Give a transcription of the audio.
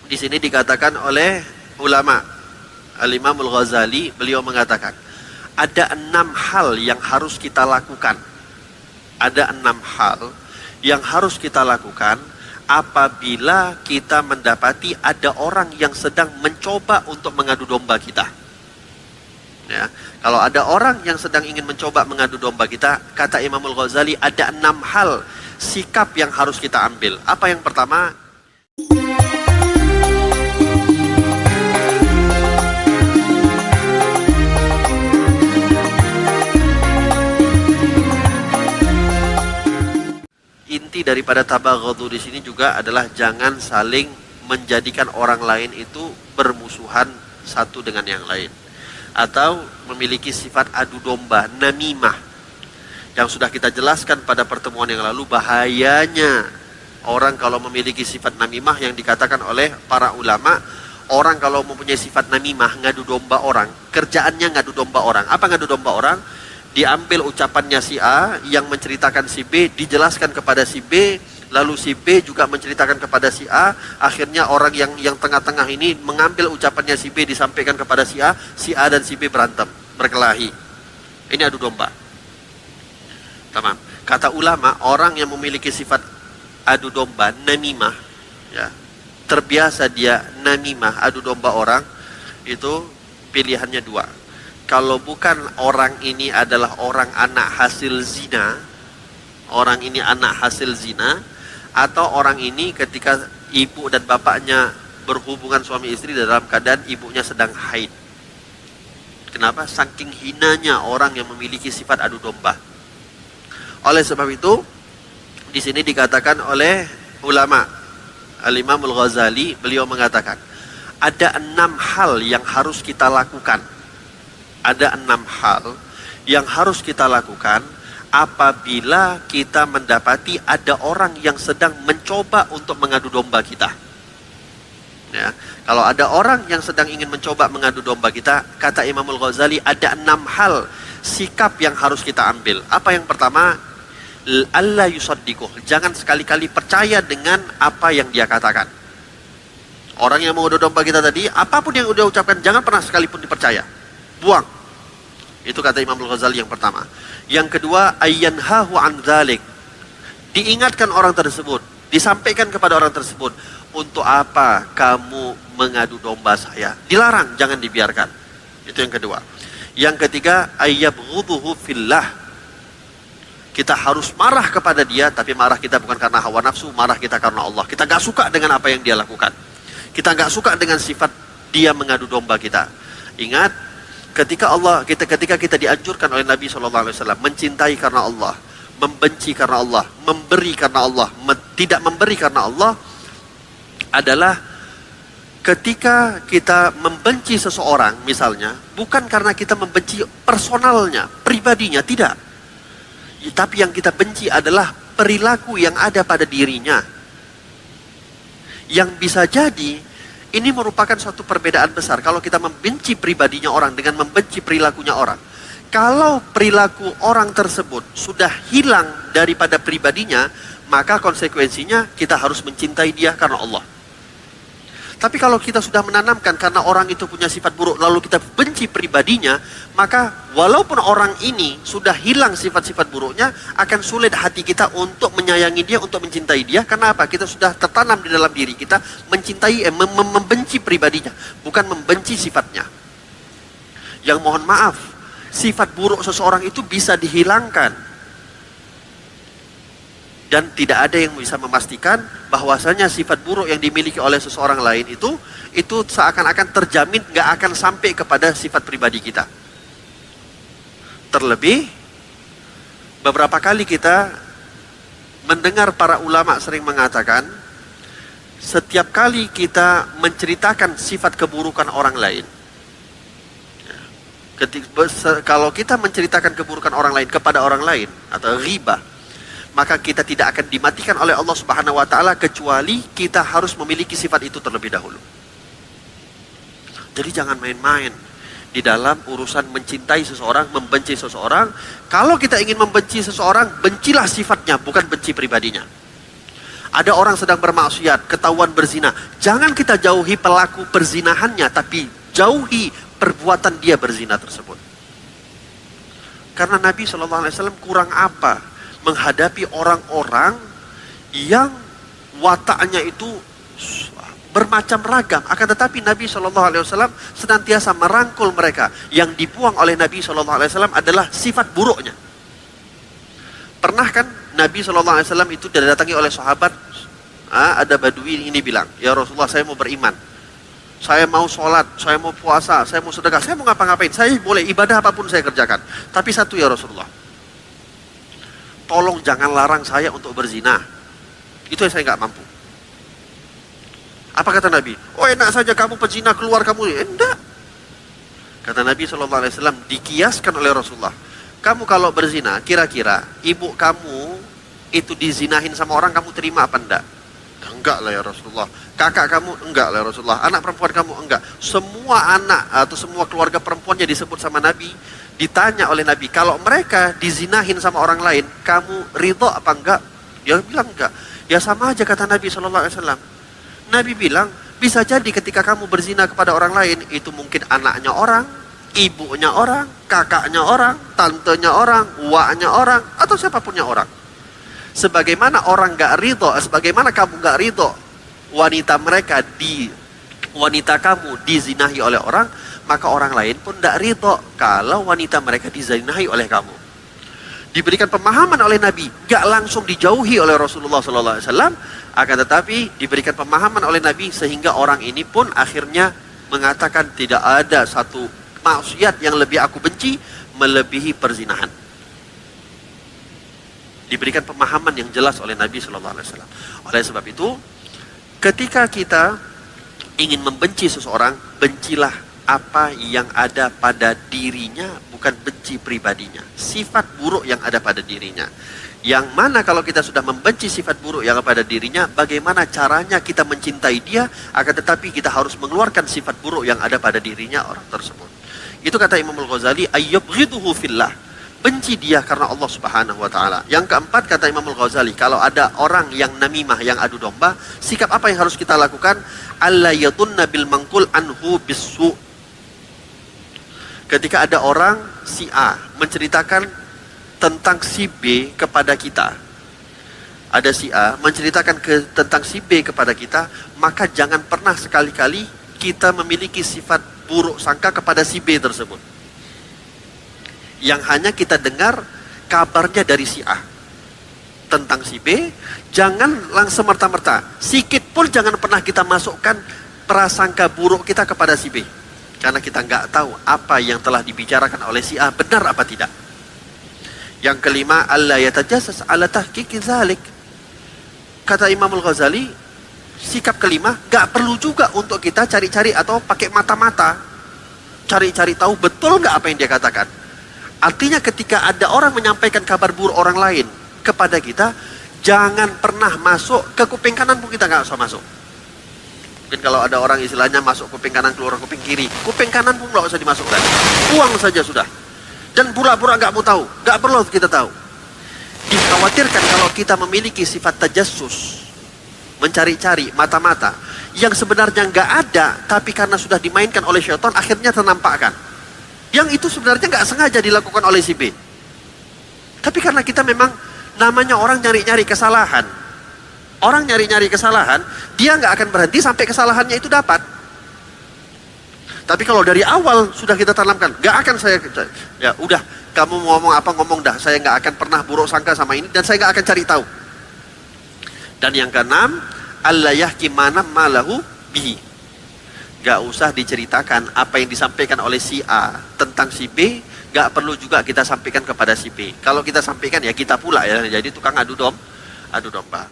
Di sini dikatakan oleh ulama Al-Imam Al-Ghazali, beliau mengatakan ada 6 hal yang harus kita lakukan. Ada 6 hal yang harus kita lakukan apabila kita mendapati ada orang yang sedang mencoba untuk mengadu domba kita. Ya, kalau ada orang yang sedang ingin mencoba mengadu domba kita, kata Imam Al-Ghazali ada 6 hal sikap yang harus kita ambil. Apa yang pertama? Inti daripada tabaghadu di sini juga adalah jangan saling menjadikan orang lain itu bermusuhan satu dengan yang lain, atau memiliki sifat adu domba, namimah, yang sudah kita jelaskan pada pertemuan yang lalu bahayanya orang kalau memiliki sifat namimah, yang dikatakan oleh para ulama, orang kalau mempunyai sifat namimah, ngadu domba orang, kerjaannya ngadu domba orang. Apa ngadu domba orang? Diambil ucapannya si A yang menceritakan si B, dijelaskan kepada si B, lalu si B juga menceritakan kepada si A, akhirnya orang yang tengah-tengah ini mengambil ucapannya si B disampaikan kepada si A dan si B berantem, berkelahi. Ini adu domba. Tamam. Kata ulama, orang yang memiliki sifat adu domba, namimah, ya, terbiasa dia namimah, adu domba orang, itu pilihannya 2. Kalau bukan orang ini adalah orang anak hasil zina, orang ini anak hasil zina, atau orang ini ketika ibu dan bapaknya berhubungan suami istri dalam keadaan ibunya sedang haid. Kenapa? Saking hinanya orang yang memiliki sifat adu domba. Oleh sebab itu, di sini dikatakan oleh ulama Al-Imam Al-Ghazali, beliau mengatakan ada 6 hal yang harus kita lakukan. Ada 6 hal yang harus kita lakukan apabila kita mendapati ada orang yang sedang mencoba untuk mengadu domba kita. Ya, kalau ada orang yang sedang ingin mencoba mengadu domba kita, kata Imam Al-Ghazali ada 6 hal sikap yang harus kita ambil. Apa yang pertama? Allah yusaddiquh. Jangan sekali-kali percaya dengan apa yang dia katakan. Orang yang mengadu domba kita tadi, apapun yang udah ucapkan, jangan pernah sekalipun dipercaya. Buang. Itu kata Imam Al-Ghazali yang pertama. Yang kedua, ayyanhahu an dzalik. Diingatkan orang tersebut, disampaikan kepada orang tersebut, untuk apa kamu mengadu domba saya? Dilarang, jangan dibiarkan. Itu yang kedua. Yang ketiga, ayyabghuduhu fillah. Kita harus marah kepada dia, tapi marah kita bukan karena hawa nafsu, marah kita karena Allah. Kita gak suka dengan apa yang dia lakukan. Kita gak suka dengan sifat dia mengadu domba kita. Ingat, ketika kita dianjurkan oleh Nabi SAW mencintai karena Allah, membenci karena Allah, memberi karena Allah, tidak memberi karena Allah, adalah ketika kita membenci seseorang misalnya, bukan karena kita membenci personalnya, pribadinya, tidak. Tapi yang kita benci adalah perilaku yang ada pada dirinya. Yang bisa jadi ini merupakan suatu perbedaan besar kalau kita membenci pribadinya orang dengan membenci perilakunya orang. Kalau perilaku orang tersebut sudah hilang daripada pribadinya, maka konsekuensinya kita harus mencintai dia karena Allah. Tapi kalau kita sudah menanamkan karena orang itu punya sifat buruk, lalu kita benci pribadinya, maka walaupun orang ini sudah hilang sifat-sifat buruknya, akan sulit hati kita untuk menyayangi dia, untuk mencintai dia. Karena apa? Kita sudah tertanam di dalam diri kita mencintai, membenci pribadinya, bukan membenci sifatnya. Yang mohon maaf, sifat buruk seseorang itu bisa dihilangkan. Dan tidak ada yang bisa memastikan bahwasanya sifat buruk yang dimiliki oleh seseorang lain itu seakan-akan terjamin gak akan sampai kepada sifat pribadi kita. Terlebih, beberapa kali kita mendengar para ulama sering mengatakan, setiap kali kita menceritakan sifat keburukan orang lain, kalau kita menceritakan keburukan orang lain kepada orang lain atau ghibah, maka kita tidak akan dimatikan oleh Allah Subhanahu wa taala kecuali kita harus memiliki sifat itu terlebih dahulu. Jadi jangan main-main di dalam urusan mencintai seseorang, membenci seseorang. Kalau kita ingin membenci seseorang, bencilah sifatnya, bukan benci pribadinya. Ada orang sedang bermaksiat, ketahuan berzina. Jangan kita jauhi pelaku perzinahannya, tapi jauhi perbuatan dia berzina tersebut. Karena Nabi SAW kurang apa menghadapi orang-orang yang wataknya itu bermacam ragam. Akan tetapi Nabi SAW senantiasa merangkul mereka. Yang dibuang oleh Nabi SAW adalah sifat buruknya. Pernah kan Nabi SAW itu didatangi oleh sahabat, ada badui ini bilang, ya Rasulullah, saya mau beriman, saya mau sholat, saya mau puasa, saya mau sedekah, saya mau ngapa-ngapain, saya boleh ibadah apapun saya kerjakan. Tapi satu ya Rasulullah, tolong jangan larang saya untuk berzina. Itu yang saya nggak mampu. Apa kata Nabi? Oh enak saja kamu pezina, keluar kamu. Enggak. Kata Nabi SAW, dikiaskan oleh Rasulullah. Kamu kalau berzina, kira-kira ibu kamu itu dizinahin sama orang, kamu terima apa enggak? Enggak lah ya Rasulullah. Kakak kamu enggak lah ya Rasulullah. Anak perempuan kamu enggak. Semua anak atau semua keluarga perempuannya disebut sama Nabi. Ditanya oleh Nabi, kalau mereka dizinahin sama orang lain, kamu ridho apa enggak? Dia bilang enggak. Ya sama aja kata Nabi SAW. Nabi bilang, bisa jadi ketika kamu berzina kepada orang lain, itu mungkin anaknya orang, ibunya orang, kakaknya orang, tantenya orang, uaknya orang, atau siapapunnya orang. Sebagaimana orang gak ridho, sebagaimana kamu gak ridho wanita kamu dizinahi oleh orang, maka orang lain pun gak ridho kalau wanita mereka dizinahi oleh kamu. Diberikan pemahaman oleh Nabi, gak langsung dijauhi oleh Rasulullah SAW, akan tetapi diberikan pemahaman oleh Nabi sehingga orang ini pun akhirnya mengatakan tidak ada satu maksiat yang lebih aku benci melebihi perzinahan. Diberikan pemahaman yang jelas oleh Nabi SAW. Oleh sebab itu, ketika kita ingin membenci seseorang, bencilah apa yang ada pada dirinya, bukan benci pribadinya. Sifat buruk yang ada pada dirinya. Yang mana kalau kita sudah membenci sifat buruk yang ada pada dirinya, bagaimana caranya kita mencintai dia, akan tetapi kita harus mengeluarkan sifat buruk yang ada pada dirinya orang tersebut. Itu kata Imam Al-Ghazali, ayyubghiduhu fillah. Benci dia karena Allah Subhanahu wa ta'ala. Yang keempat kata Imam Al-Ghazali, kalau ada orang yang namimah, yang adu domba, sikap apa yang harus kita lakukan? Alla yatunna bil mangkul anhu bisu. Ketika ada orang si A menceritakan tentang si B kepada kita, ada si A menceritakan tentang si B kepada kita, maka jangan pernah sekali-kali kita memiliki sifat buruk sangka kepada si B tersebut. Yang hanya kita dengar kabarnya dari si A tentang si B, jangan langsung merta-merta, sikit pun jangan pernah kita masukkan prasangka buruk kita kepada si B, karena kita nggak tahu apa yang telah dibicarakan oleh si A benar apa tidak. Yang kelima, alla yatajassas ala tahqiqi dzalik. Kata Imam Al-Ghazali, sikap kelima, nggak perlu juga untuk kita cari-cari atau pakai mata-mata cari-cari tahu betul nggak apa yang dia katakan. Artinya ketika ada orang menyampaikan kabar buruk orang lain kepada kita, jangan pernah masuk ke kuping kanan pun kita nggak usah masuk. Mungkin kalau ada orang istilahnya masuk kuping kanan keluar kuping kiri, kuping kanan pun nggak usah dimasukkan, buang saja sudah. Dan pura-pura nggak mau tahu, nggak perlu kita tahu. Dikhawatirkan kalau kita memiliki sifat tajassus, mencari-cari mata-mata yang sebenarnya nggak ada, tapi karena sudah dimainkan oleh syaitan akhirnya ternampakkan. Yang itu sebenarnya nggak sengaja dilakukan oleh si B. Tapi karena kita memang namanya orang nyari-nyari kesalahan. Orang nyari-nyari kesalahan, dia nggak akan berhenti sampai kesalahannya itu dapat. Tapi kalau dari awal sudah kita tanamkan, nggak akan saya, ya udah, kamu mau ngomong apa ngomong dah, saya nggak akan pernah buruk sangka sama ini dan saya nggak akan cari tahu. Dan yang keenam, alla yahki mana malahu bihi. Gak usah diceritakan apa yang disampaikan oleh si A tentang si B, gak perlu juga kita sampaikan kepada si B. Kalau kita sampaikan ya kita pula ya, jadi tukang adu domba.